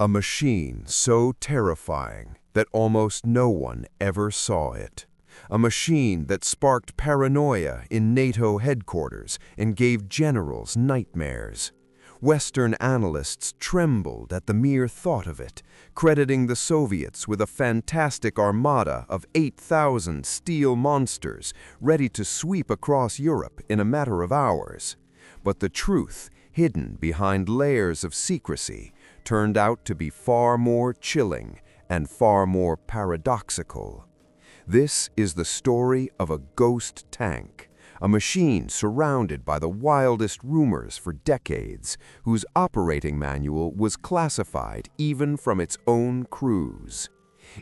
A machine so terrifying that almost no one ever saw it. A machine that sparked paranoia in NATO headquarters and gave generals nightmares. Western analysts trembled at the mere thought of it, crediting the Soviets with a fantastic armada of 8,000 steel monsters ready to sweep across Europe in a matter of hours. But the truth, hidden behind layers of secrecy, turned out to be far more chilling and far more paradoxical. This is the story of a ghost tank, a machine surrounded by the wildest rumors for decades, whose operating manual was classified even from its own crews.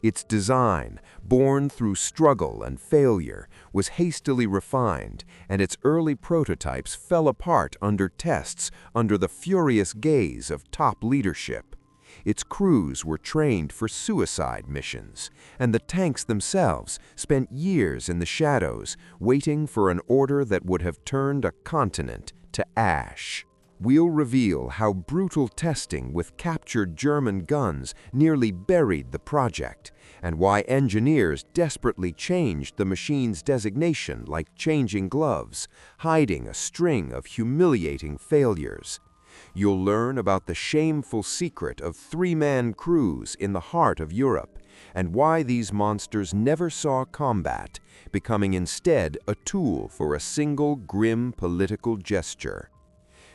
Its design, born through struggle and failure, was hastily refined, and its early prototypes fell apart under tests under the furious gaze of top leadership. Its crews were trained for suicide missions, and the tanks themselves spent years in the shadows, waiting for an order that would have turned a continent to ash. We'll reveal how brutal testing with captured German guns nearly buried the project, and why engineers desperately changed the machine's designation like changing gloves, hiding a string of humiliating failures. You'll learn about the shameful secret of three-man crews in the heart of Europe, and why these monsters never saw combat, becoming instead a tool for a single grim political gesture.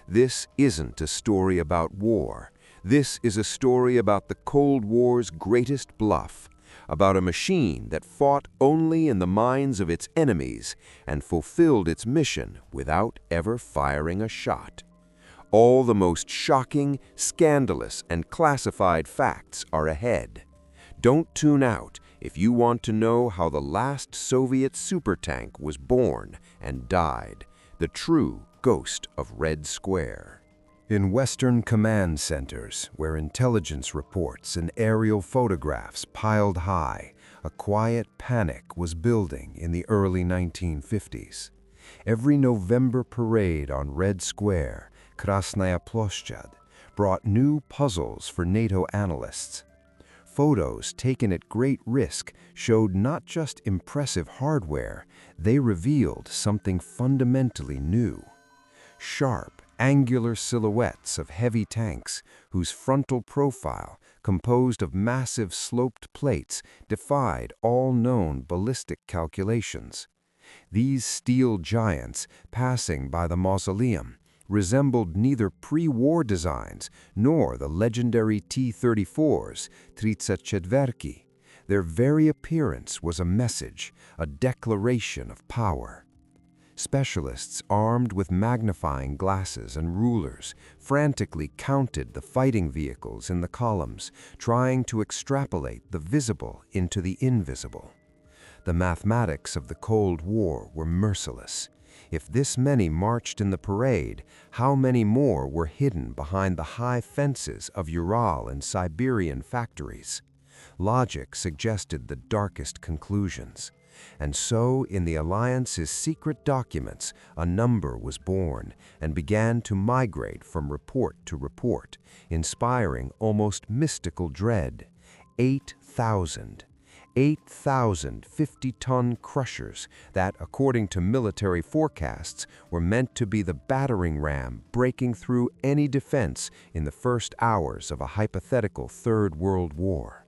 This isn't a story about war. This is a story about the Cold War's greatest bluff, about a machine that fought only in the minds of its enemies and fulfilled its mission without ever firing a shot. All the most shocking, scandalous, and classified facts are ahead. Don't tune out if you want to know how the last Soviet supertank was born and died, the true ghost of Red Square. In Western command centers, where intelligence reports and aerial photographs piled high, a quiet panic was building in the early 1950s. Every November parade on Red Square, Krasnaya Ploshchad, brought new puzzles for NATO analysts. Photos taken at great risk showed not just impressive hardware, they revealed something fundamentally new. Sharp, angular silhouettes of heavy tanks whose frontal profile, composed of massive sloped plates, defied all known ballistic calculations. These steel giants, passing by the mausoleum, resembled neither pre-war designs nor the legendary T-34s, Tritsatchetverki. Their very appearance was a message, a declaration of power. Specialists armed with magnifying glasses and rulers frantically counted the fighting vehicles in the columns, trying to extrapolate the visible into the invisible. The mathematics of the Cold War were merciless. If this many marched in the parade, how many more were hidden behind the high fences of Ural and Siberian factories? Logic suggested the darkest conclusions. And so, in the Alliance's secret documents, a number was born and began to migrate from report to report, inspiring almost mystical dread. 8,000. 8,000 50-ton crushers that, according to military forecasts, were meant to be the battering ram breaking through any defense in the first hours of a hypothetical Third World War.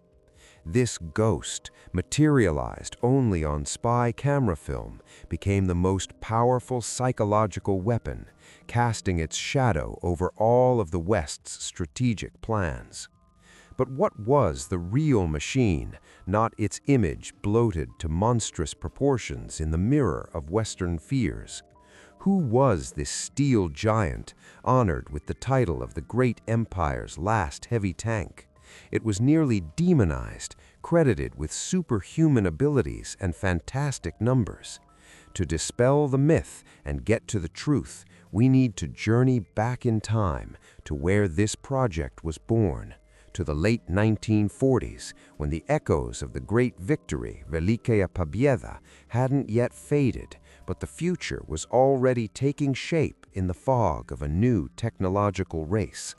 This ghost, materialized only on spy camera film, became the most powerful psychological weapon, casting its shadow over all of the West's strategic plans. But what was the real machine, not its image bloated to monstrous proportions in the mirror of Western fears? Who was this steel giant, honored with the title of the great empire's last heavy tank? It was nearly demonized, credited with superhuman abilities and fantastic numbers. To dispel the myth and get to the truth, we need to journey back in time to where this project was born, to the late 1940s, when the echoes of the great victory, Velikaya Pobeda, hadn't yet faded, but the future was already taking shape in the fog of a new technological race.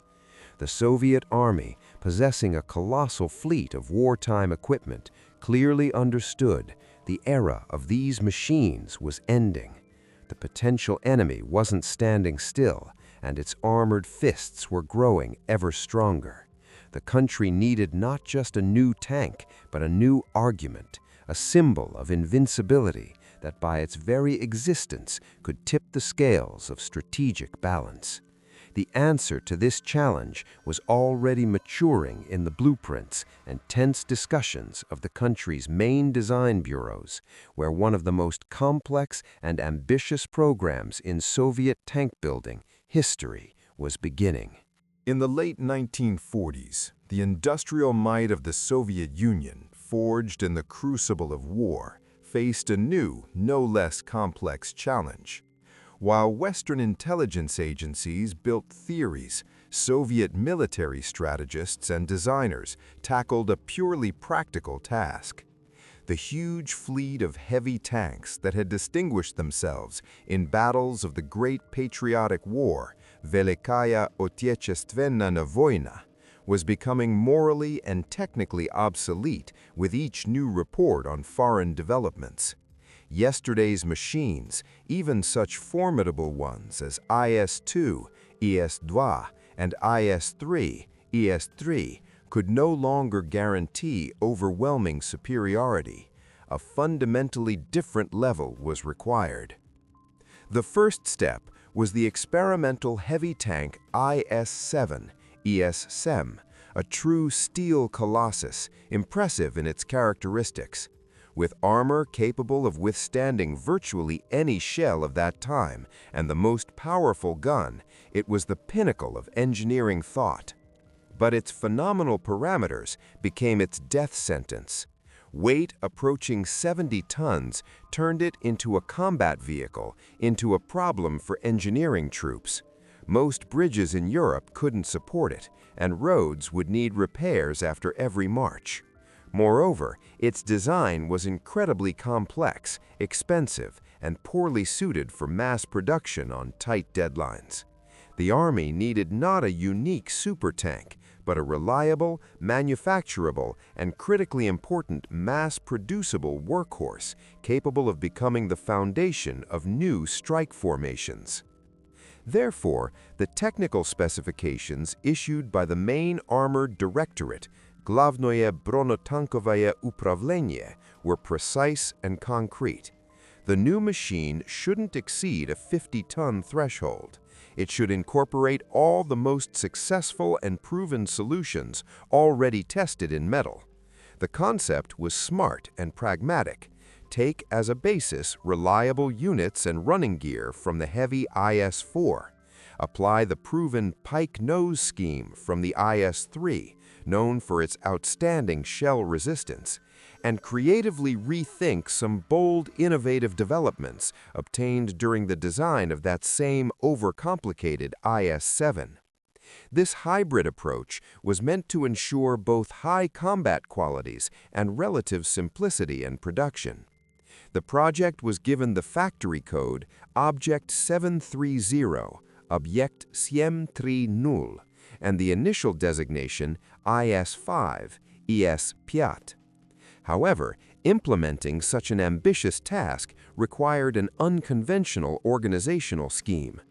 The Soviet army, possessing a colossal fleet of wartime equipment, clearly understood the era of these machines was ending. The potential enemy wasn't standing still, and its armored fists were growing ever stronger. The country needed not just a new tank, but a new argument, a symbol of invincibility that by its very existence could tip the scales of strategic balance. The answer to this challenge was already maturing in the blueprints and tense discussions of the country's main design bureaus, where one of the most complex and ambitious programs in Soviet tank building history was beginning. In the late 1940s, the industrial might of the Soviet Union, forged in the crucible of war, faced a new, no less complex challenge. While Western intelligence agencies built theories, Soviet military strategists and designers tackled a purely practical task. The huge fleet of heavy tanks that had distinguished themselves in battles of the Great Patriotic War, Velikaya Otechestvenna Vojna, was becoming morally and technically obsolete with each new report on foreign developments. Yesterday's machines, even such formidable ones as IS-2, IS-2, and IS-3, IS-3, could no longer guarantee overwhelming superiority. A fundamentally different level was required. The first step was the experimental heavy tank IS-7, IS-7, a true steel colossus, impressive in its characteristics. With armor capable of withstanding virtually any shell of that time and the most powerful gun, it was the pinnacle of engineering thought. But its phenomenal parameters became its death sentence. Weight approaching 70 tons turned it into a combat vehicle, into a problem for engineering troops. Most bridges in Europe couldn't support it, and roads would need repairs after every march. Moreover, its design was incredibly complex, expensive, and poorly suited for mass production on tight deadlines. The Army needed not a unique supertank, but a reliable, manufacturable, and critically important mass-producible workhorse capable of becoming the foundation of new strike formations. Therefore, the technical specifications issued by the main Armored Directorate, Glavnoye Bronotankovoye Upravlenie, were precise and concrete. The new machine shouldn't exceed a 50-ton threshold. It should incorporate all the most successful and proven solutions already tested in metal. The concept was smart and pragmatic. Take as a basis reliable units and running gear from the heavy IS-4. Apply the proven pike nose scheme from the IS-3, known for its outstanding shell resistance, and creatively rethink some bold, innovative developments obtained during the design of that same overcomplicated IS-7. This hybrid approach was meant to ensure both high combat qualities and relative simplicity in production. The project was given the factory code Object 730, Object 730, and the initial designation IS-5, IS-5. However, implementing such an ambitious task required an unconventional organizational scheme.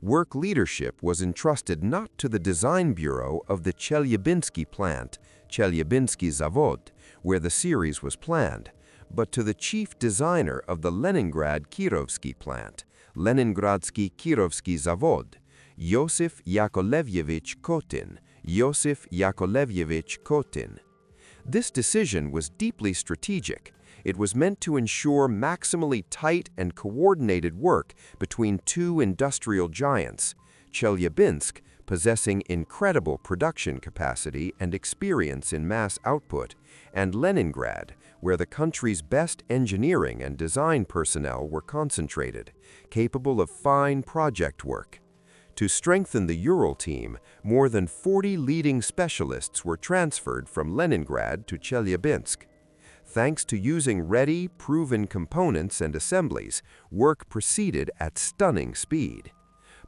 Work leadership was entrusted not to the design bureau of the Chelyabinsk plant, Chelyabinsk Zavod, where the series was planned, but to the chief designer of the Leningrad Kirovsky plant, Leningradsky Kirovsky Zavod, Yosif Yakovlevich Kotin, Yosif Yakovlevich Kotin. This decision was deeply strategic. It was meant to ensure maximally tight and coordinated work between two industrial giants, Chelyabinsk, possessing incredible production capacity and experience in mass output, and Leningrad, where the country's best engineering and design personnel were concentrated, capable of fine project work. To strengthen the Ural team, more than 40 leading specialists were transferred from Leningrad to Chelyabinsk. Thanks to using ready, proven components and assemblies, work proceeded at stunning speed.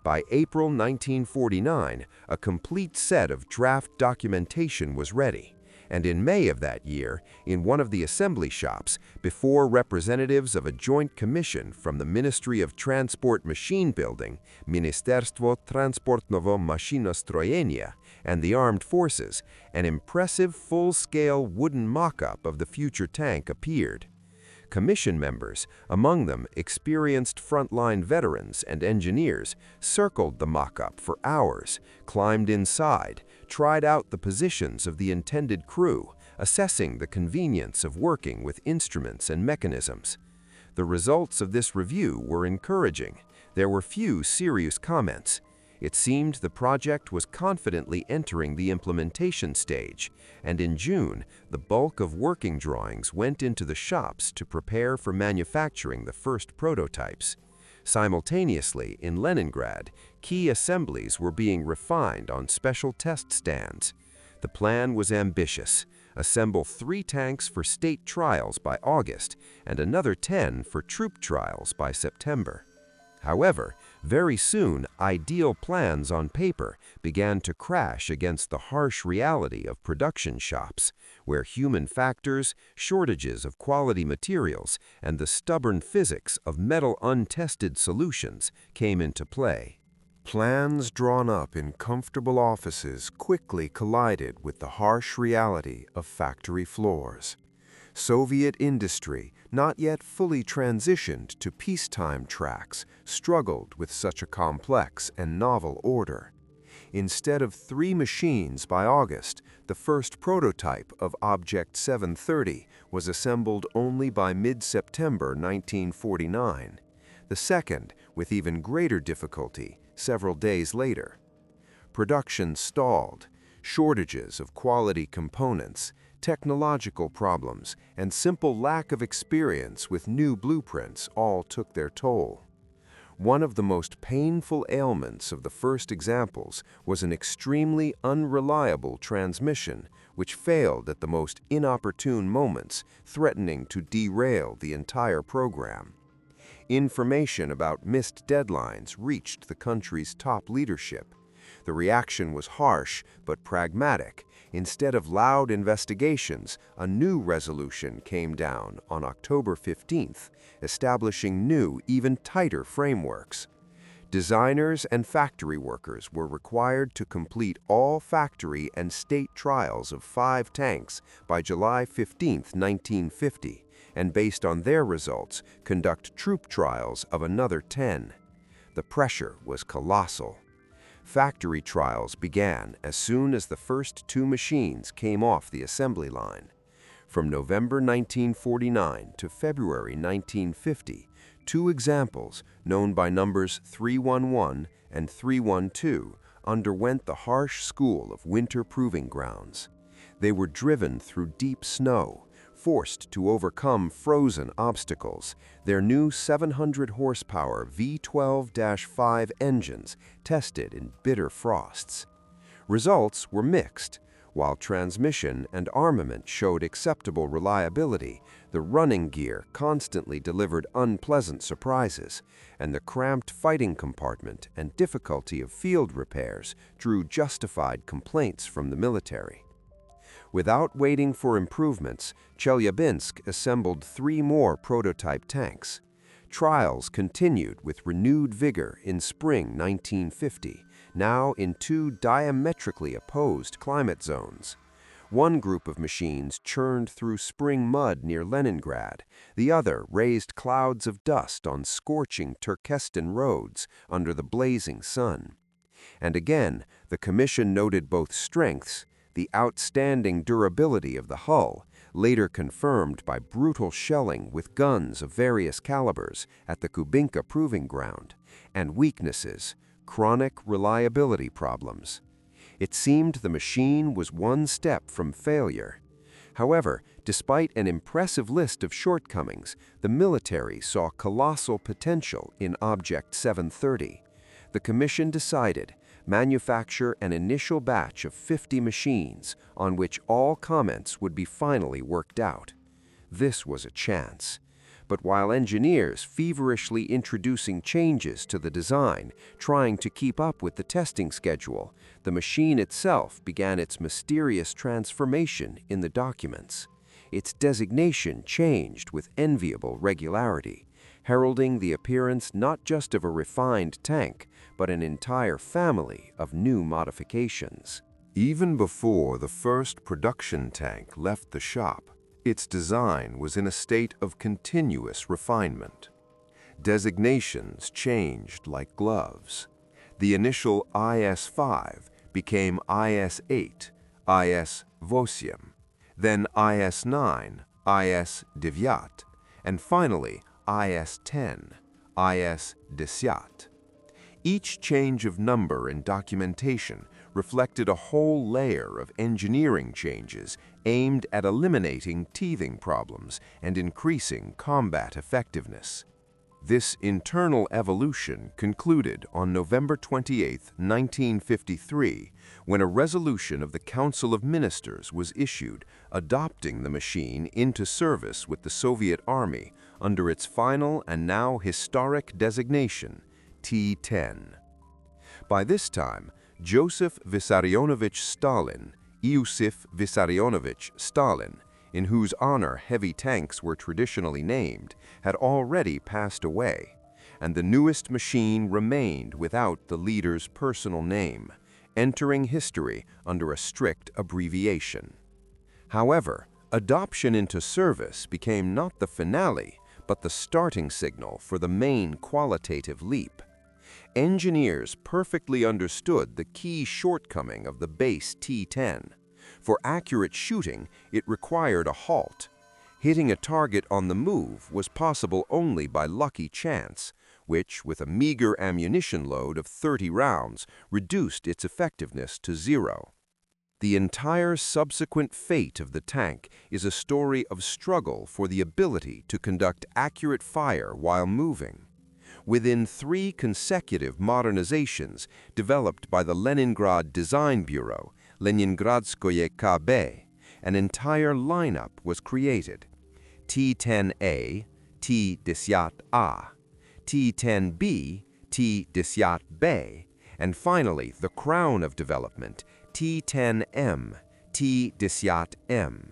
By April 1949, a complete set of draft documentation was ready, and in May of that year, in one of the assembly shops, before representatives of a joint commission from the Ministry of Transport Machine Building, Ministerstwo Transportnowo-Maszynostrojenia, and the armed forces, an impressive full-scale wooden mock-up of the future tank appeared. Commission members, among them experienced frontline veterans and engineers, circled the mock-up for hours, climbed inside, tried out the positions of the intended crew, assessing the convenience of working with instruments and mechanisms. The results of this review were encouraging. There were few serious comments. It seemed the project was confidently entering the implementation stage, and in June, the bulk of working drawings went into the shops to prepare for manufacturing the first prototypes. Simultaneously, in Leningrad, key assemblies were being refined on special test stands. The plan was ambitious: assemble 3 tanks for state trials by August and another 10 for troop trials by September. However, very soon, ideal plans on paper began to crash against the harsh reality of production shops, where human factors, shortages of quality materials, and the stubborn physics of metal-untested solutions came into play. Plans drawn up in comfortable offices quickly collided with the harsh reality of factory floors. Soviet industry, not yet fully transitioned to peacetime tracks, struggled with such a complex and novel order. Instead of 3 machines by August, the first prototype of Object 730 was assembled only by mid-September 1949. The second, with even greater difficulty, several days later. Production stalled. Shortages of quality components, technological problems, and simple lack of experience with new blueprints all took their toll. One of the most painful ailments of the first examples was an extremely unreliable transmission, which failed at the most inopportune moments, threatening to derail the entire program. Information about missed deadlines reached the country's top leadership. The reaction was harsh but pragmatic. Instead of loud investigations, a new resolution came down on October 15th, establishing new, even tighter frameworks. Designers and factory workers were required to complete all factory and state trials of 5 tanks by July 15, 1950, and based on their results, conduct troop trials of another 10. The pressure was colossal. Factory trials began as soon as the first 2 machines came off the assembly line. From November 1949 to February 1950, 2 examples, known by numbers 311 and 312, underwent the harsh school of winter proving grounds. They were driven through deep snow, forced to overcome frozen obstacles, their new 700-horsepower V12-5 engines tested in bitter frosts. Results were mixed. While transmission and armament showed acceptable reliability, the running gear constantly delivered unpleasant surprises, and the cramped fighting compartment and difficulty of field repairs drew justified complaints from the military. Without waiting for improvements, Chelyabinsk assembled 3 more prototype tanks. Trials continued with renewed vigor in spring 1950, now in 2 diametrically opposed climate zones. One group of machines churned through spring mud near Leningrad, the other raised clouds of dust on scorching Turkestan roads under the blazing sun. And again, the Commission noted both strengths: the outstanding durability of the hull, later confirmed by brutal shelling with guns of various calibers at the Kubinka proving ground, and weaknesses, chronic reliability problems. It seemed the machine was one step from failure. However, despite an impressive list of shortcomings, the military saw colossal potential in Object 730. The Commission decided manufacture an initial batch of 50 machines on which all comments would be finally worked out. This was a chance. But while engineers feverishly introducing changes to the design, trying to keep up with the testing schedule, the machine itself began its mysterious transformation in the documents. Its designation changed with enviable regularity, heralding the appearance not just of a refined tank, but an entire family of new modifications. Even before the first production tank left the shop, its design was in a state of continuous refinement. Designations changed like gloves. The initial IS-5 became IS-8, IS-8, then IS-9, IS-9, and finally IS-10, IS-10. Each change of number in documentation reflected a whole layer of engineering changes aimed at eliminating teething problems and increasing combat effectiveness. This internal evolution concluded on November 28, 1953, when a resolution of the Council of Ministers was issued adopting the machine into service with the Soviet Army under its final and now historic designation, T-10. By this time, Joseph Vissarionovich Stalin, Iosif Vissarionovich Stalin, in whose honor heavy tanks were traditionally named, had already passed away, and the newest machine remained without the leader's personal name, entering history under a strict abbreviation. However, adoption into service became not the finale, but the starting signal for the main qualitative leap. Engineers perfectly understood the key shortcoming of the base T-10. For accurate shooting, it required a halt. Hitting a target on the move was possible only by lucky chance, which, with a meager ammunition load of 30 rounds, reduced its effectiveness to 0. The entire subsequent fate of the tank is a story of struggle for the ability to conduct accurate fire while moving. Within 3 consecutive modernizations developed by the Leningrad Design Bureau, Leningradskoye KB, an entire lineup was created: T-10A, T-10A, T-10B, T-10B, and finally the crown of development, T-10M, T-10M.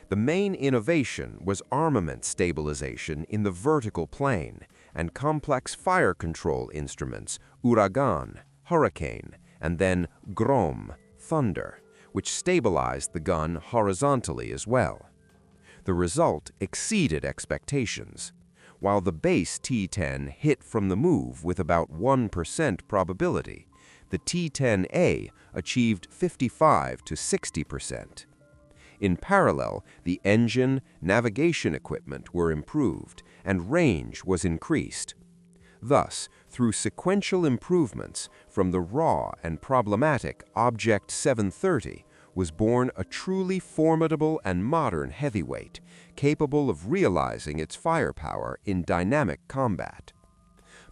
The main innovation was armament stabilization in the vertical plane and complex fire control instruments, Uragan, Hurricane, and then Grom, Thunder, which stabilized the gun horizontally as well. The result exceeded expectations. While the base T-10 hit from the move with about 1% probability, the T-10A achieved 55 to 60%. In parallel, the engine, navigation equipment were improved, and range was increased. Thus, through sequential improvements from the raw and problematic Object 730 was born a truly formidable and modern heavyweight, capable of realizing its firepower in dynamic combat.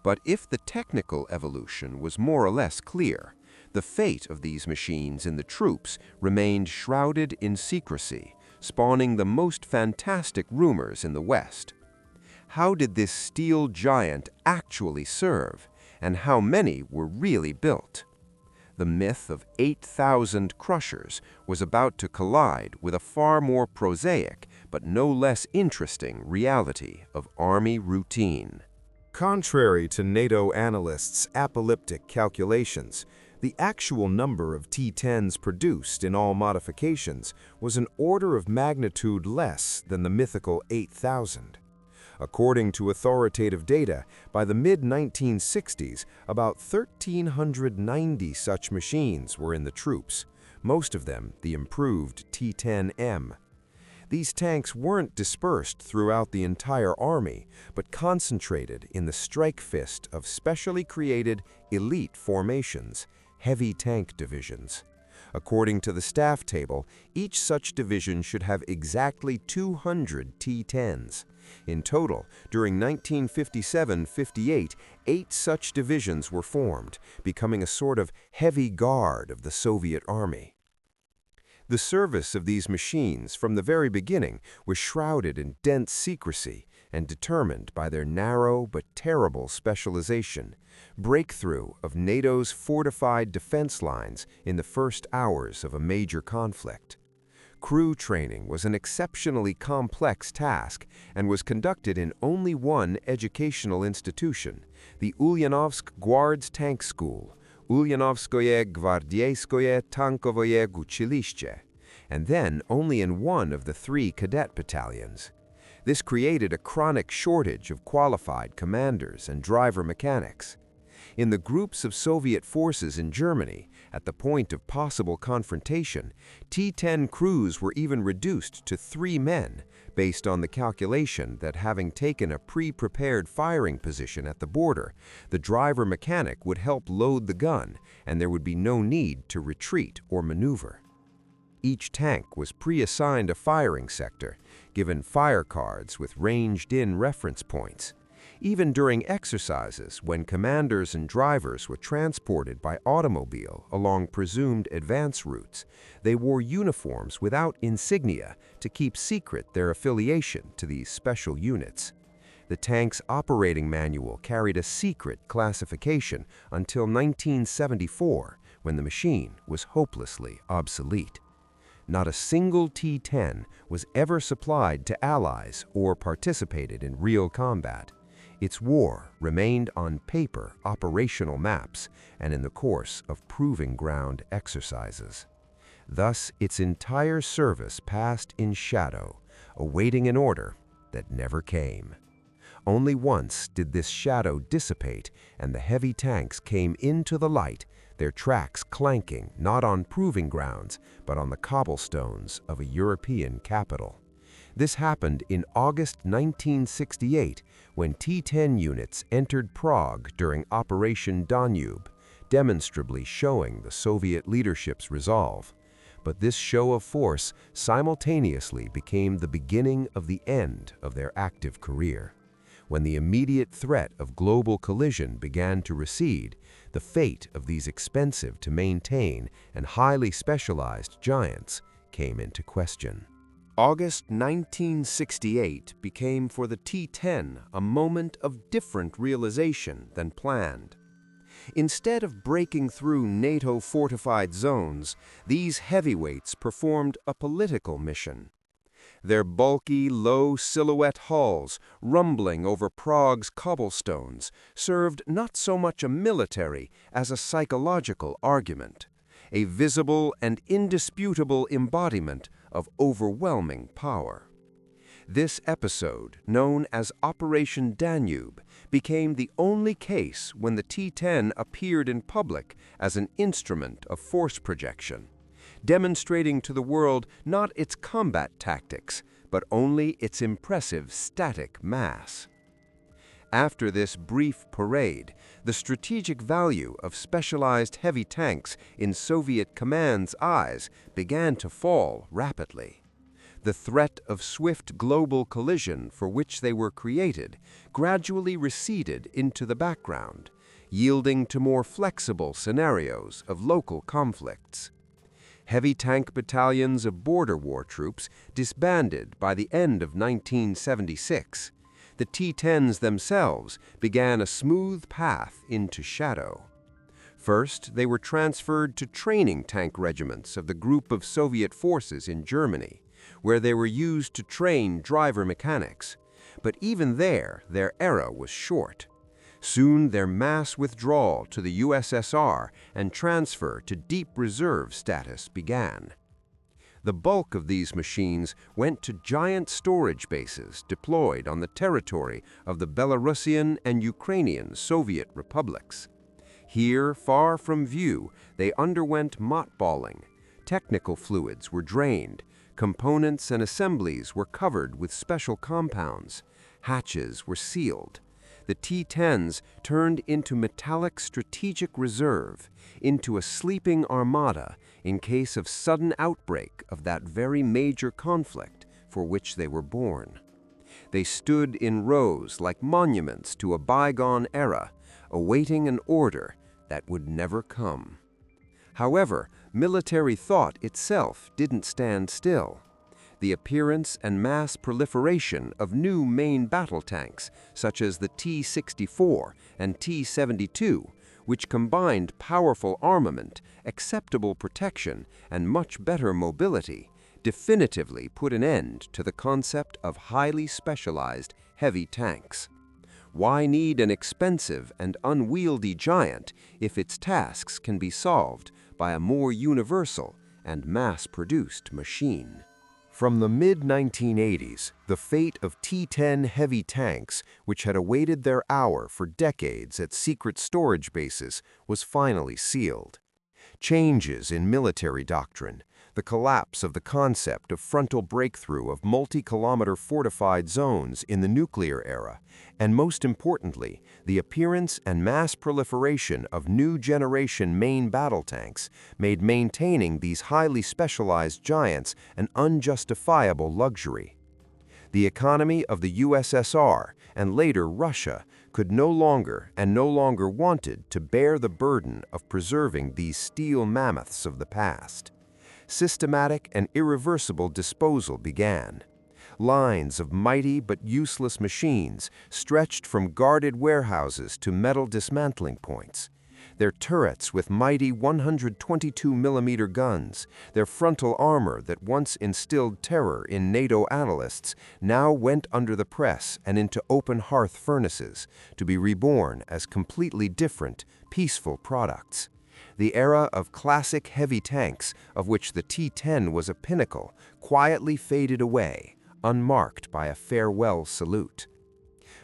But if the technical evolution was more or less clear, the fate of these machines in the troops remained shrouded in secrecy, spawning the most fantastic rumors in the West. How did this steel giant actually serve, and how many were really built? The myth of 8,000 crushers was about to collide with a far more prosaic but no less interesting reality of Army routine. Contrary to NATO analysts' apocalyptic calculations, the actual number of T-10s produced in all modifications was an order of magnitude less than the mythical 8,000. According to authoritative data, by the mid-1960s, about 1,390 such machines were in the troops, most of them the improved T-10M. These tanks weren't dispersed throughout the entire army, but concentrated in the strike fist of specially created elite formations, heavy tank divisions. According to the staff table, each such division should have exactly 200 T-10s. In total, during 1957-58, 8 such divisions were formed, becoming a sort of heavy guard of the Soviet Army. The service of these machines from the very beginning was shrouded in dense secrecy, and determined by their narrow but terrible specialization, breakthrough of NATO's fortified defense lines in the first hours of a major conflict. Crew training was an exceptionally complex task and was conducted in only one educational institution, the Ulyanovsk Guards Tank School, Ulyanovskoye Gvardieskoye Tankovoye Uchiliście, and then only in one of the 3 cadet battalions. This created a chronic shortage of qualified commanders and driver mechanics. In the groups of Soviet forces in Germany, at the point of possible confrontation, T-10 crews were even reduced to 3 men, based on the calculation that having taken a pre-prepared firing position at the border, the driver mechanic would help load the gun and there would be no need to retreat or maneuver. Each tank was pre-assigned a firing sector, given fire cards with ranged-in reference points. Even during exercises, when commanders and drivers were transported by automobile along presumed advance routes, they wore uniforms without insignia to keep secret their affiliation to these special units. The tank's operating manual carried a secret classification until 1974, when the machine was hopelessly obsolete. Not a single T-10 was ever supplied to allies or participated in real combat. Its war remained on paper operational maps and in the course of proving ground exercises. Thus, its entire service passed in shadow, awaiting an order that never came. Only once did this shadow dissipate and the heavy tanks came into the light, their tracks clanking not on proving grounds, but on the cobblestones of a European capital. This happened in August 1968, when T-10 units entered Prague during Operation Danube, demonstrably showing the Soviet leadership's resolve. But this show of force simultaneously became the beginning of the end of their active career. When the immediate threat of global collision began to recede, the fate of these expensive-to-maintain and highly specialized giants came into question. August 1968 became for the T-10 a moment of different realization than planned. Instead of breaking through NATO-fortified zones, these heavyweights performed a political mission. Their bulky, low-silhouette hulls, rumbling over Prague's cobblestones, served not so much a military as a psychological argument, a visible and indisputable embodiment of overwhelming power. This episode, known as Operation Danube, became the only case when the T-10 appeared in public as an instrument of force projection, demonstrating to the world not its combat tactics, but only its impressive static mass. After this brief parade, the strategic value of specialized heavy tanks in Soviet command's eyes began to fall rapidly. The threat of swift global collision for which they were created gradually receded into the background, yielding to more flexible scenarios of local conflicts. Heavy tank battalions of border war troops disbanded by the end of 1976. The T-10s themselves began a smooth path into shadow. First, they were transferred to training tank regiments of the group of Soviet forces in Germany, where they were used to train driver mechanics. But even there, their era was short. Soon their mass withdrawal to the USSR and transfer to deep reserve status began. The bulk of these machines went to giant storage bases deployed on the territory of the Belarusian and Ukrainian Soviet republics. Here, far from view, they underwent mothballing. Technical fluids were drained, components and assemblies were covered with special compounds, hatches were sealed. The T-10s turned into metallic strategic reserve, into a sleeping armada in case of sudden outbreak of that very major conflict for which they were born. They stood in rows like monuments to a bygone era, awaiting an order that would never come. However, military thought itself didn't stand still. the appearance and mass proliferation of new main battle tanks, such as the T-64 and T-72, which combined powerful armament, acceptable protection, and much better mobility, definitively put an end to the concept of highly specialized heavy tanks. Why need an expensive and unwieldy giant if its tasks can be solved by a more universal and mass-produced machine? From the mid-1980s, the fate of T-10 heavy tanks, which had awaited their hour for decades at secret storage bases, was finally sealed. Changes in military doctrine, the collapse of the concept of frontal breakthrough of multi-kilometer fortified zones in the nuclear era, and most importantly, the appearance and mass proliferation of new-generation main battle tanks made maintaining these highly specialized giants an unjustifiable luxury. The economy of the USSR and later Russia could no longer wanted to bear the burden of preserving these steel mammoths of the past. Systematic and irreversible disposal began. Lines of mighty but useless machines stretched from guarded warehouses to metal dismantling points. Their turrets with mighty 122mm guns, their frontal armor that once instilled terror in NATO analysts, now went under the press and into open hearth furnaces, to be reborn as completely different, peaceful products. The era of classic heavy tanks, of which the T-10 was a pinnacle, quietly faded away, unmarked by a farewell salute.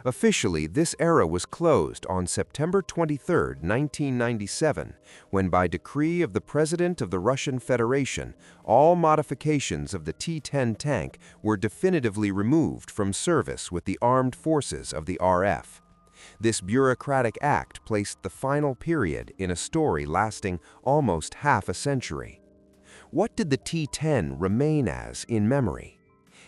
Officially, this era was closed on September 23, 1997, when by decree of the President of the Russian Federation, all modifications of the T-10 tank were definitively removed from service with the armed forces of the RF. This bureaucratic act placed the final period in a story lasting almost half a century. What did the T-10 remain as in memory?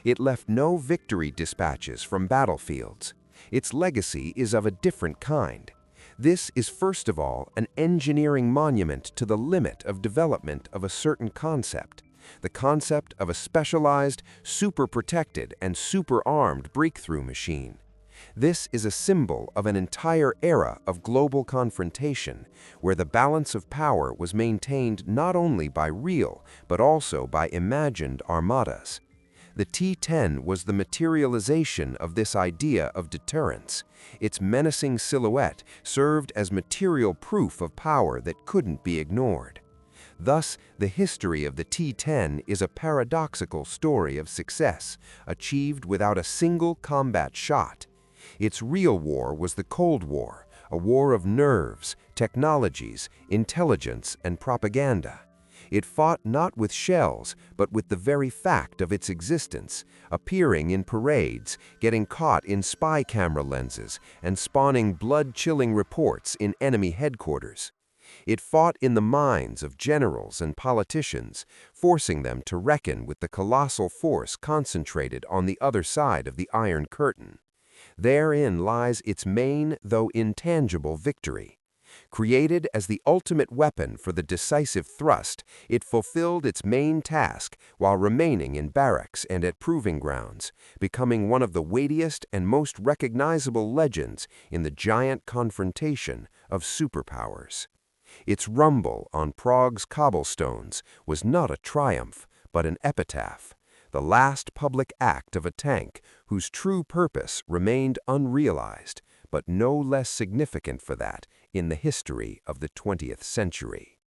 It left no victory dispatches from battlefields. Its legacy is of a different kind. This is first of all an engineering monument to the limit of development of a certain concept, the concept of a specialized, super-protected, and super-armed breakthrough machine. This is a symbol of an entire era of global confrontation, where the balance of power was maintained not only by real, but also by imagined armadas. The T-10 was the materialization of this idea of deterrence. Its menacing silhouette served as material proof of power that couldn't be ignored. Thus, the history of the T-10 is a paradoxical story of success, achieved without a single combat shot. Its real war was the Cold War, a war of nerves, technologies, intelligence, and propaganda. It fought not with shells, but with the very fact of its existence, appearing in parades, getting caught in spy camera lenses, and spawning blood-chilling reports in enemy headquarters. It fought in the minds of generals and politicians, forcing them to reckon with the colossal force concentrated on the other side of the Iron Curtain. Therein lies its main, though intangible, victory. Created as the ultimate weapon for the decisive thrust, it fulfilled its main task while remaining in barracks and at proving grounds, becoming one of the weightiest and most recognizable legends in the giant confrontation of superpowers. Its rumble on Prague's cobblestones was not a triumph, but an epitaph, the last public act of a tank whose true purpose remained unrealized, but no less significant for that in the history of the 20th century.